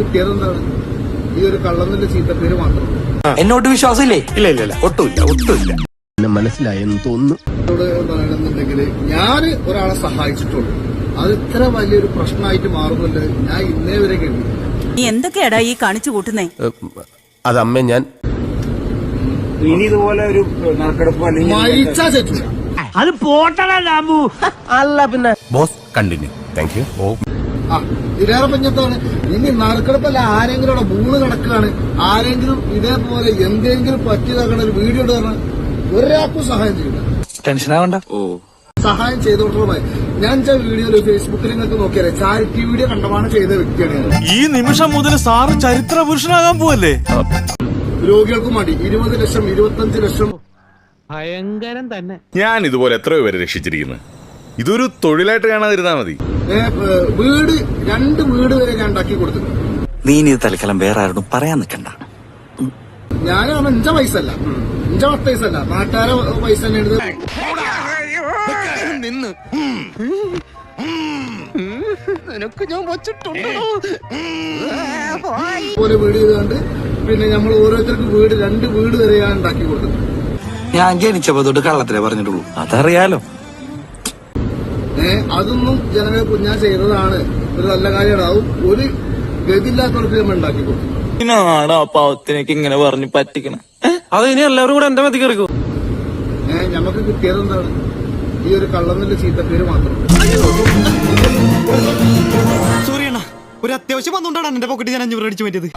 കിട്ടിയത് എന്താണ്? ഈ ഒരു കള്ളന്നിന്റെ ചീത്തപ്പേര് മാത്രം. എന്നോട്ട് വിശ്വാസമില്ലേ? ഇല്ല ഒട്ടുമില്ല. മനസ്സിലായെന്ന് തോന്നുന്നു. പറയണമെന്നുണ്ടെങ്കിൽ ഞാൻ ഒരാളെ സഹായിച്ചിട്ടുള്ളൂ, അത് ഇത്ര വലിയൊരു പ്രശ്നമായിട്ട് മാറുന്നില്ല ഞാൻ ഇന്നേ വരെ കേട്ടു. നീ എന്തൊക്കെയാടാ ഈ കാണിച്ചു കൂട്ടുന്നേ? അതമ്മ ഞാൻ ഇനി ഇതുപോലെ ഒരു നറുക്കെടുപ്പ് അല്ലെങ്കിൽ മരിച്ചാ ചേച്ചില്ല. അത് പോട്ടടാ ലാബു. അല്ല പിന്നെ ബോസ് കണ്ടിന്യൂ. Thank you. ആ ഇതിലേറെ പഞ്ഞത്താണ്. ഇനി നറുക്കെടുപ്പല്ല, ആരെങ്കിലും അവിടെ മൂന്ന് കിടക്കുകയാണ്, ആരെങ്കിലും ഇതേപോലെ എന്തെങ്കിലും പറ്റിയതാക്കണ ഒരു വീഡിയോ ഇടുക, ഒരാൾക്കും സഹായം ചെയ്യില്ല. ടെൻഷനാവണ്ട. സഹായം ചെയ്തോട്ടുള്ള ഞാൻ വീഡിയോയില് ഫേസ്ബുക്കിൽ നിങ്ങൾക്ക് നോക്കിയാലേ ചാരിറ്റി വീഡിയോ കണ്ടമാണ് ചെയ്ത വ്യക്തിയാണ് ഞാൻ. ഈ നിമിഷം മുതൽ സാറ് ചരിത്ര പുരുഷനാകാൻ പോവല്ലേ? രോഗികൾക്കും മതി 20 ലക്ഷം 25 ലക്ഷം. ഭയങ്കരം തന്നെ. ഞാൻ ഇതുപോലെ എത്രയോ പേരെ രക്ഷിച്ചിരിക്കുന്നു. ഇതൊരു തൊഴിലായിട്ട് കാണാതിരുന്നാ മതി. വീട് 2 വീട് വരെ ഞാൻ ഉണ്ടാക്കി കൊടുത്തിട്ടുണ്ട്. നീ ഇനി തൽക്കാലം വേറെ ആരോടും പറയാൻ നിൽക്കണ്ട. ഞാനാണ് എന്റെ പൈസ അല്ല, എന്റെ പൈസ അല്ല, നാട്ടുകാരെ പൈസ തന്നെയാണ്. പോലെ വീട് ചെയ്തുകൊണ്ട് പിന്നെ നമ്മൾ ഓരോരുത്തർക്ക് വീട് 2 വീട് വരെ ഞാൻ ഉണ്ടാക്കി കൊടുത്തിട്ടുണ്ട്. ഞാൻ ജനിച്ചപ്പോ തൊട്ട് കള്ളത്തിലേ പറഞ്ഞിട്ടുള്ളൂ, അതറിയാലോ. അതൊന്നും ജനങ്ങൾക്ക് ഞാൻ ചെയ്തതാണ്, ഒരു നല്ല കാര്യമാണ്. അത് ഒരു ഗതിയില്ലാത്തവർക്ക് നമ്മൾ ഉണ്ടാക്കി കൊടുത്തു. ഇതിനാണ് ആ പാവത്തിനേക്ക് ഇങ്ങനെ പറഞ്ഞു പറ്റിക്കണം. അത് ഇനി എല്ലാവരും കൂടെ എന്റെ മതി കയറിക്കും. ഞമ്മക്ക് കിട്ടിയത് എന്താണ്? ഈ ഒരു കള്ളന്നിന്റെ ചീത്തപ്പേര് മാത്രം. സോറി അണ്ണാ, ഒരു അത്യാവശ്യം വന്നുകൊണ്ടാണ് എന്റെ പോക്കറ്റ് ഞാൻ 500 അടിച്ചു പറ്റിയത്.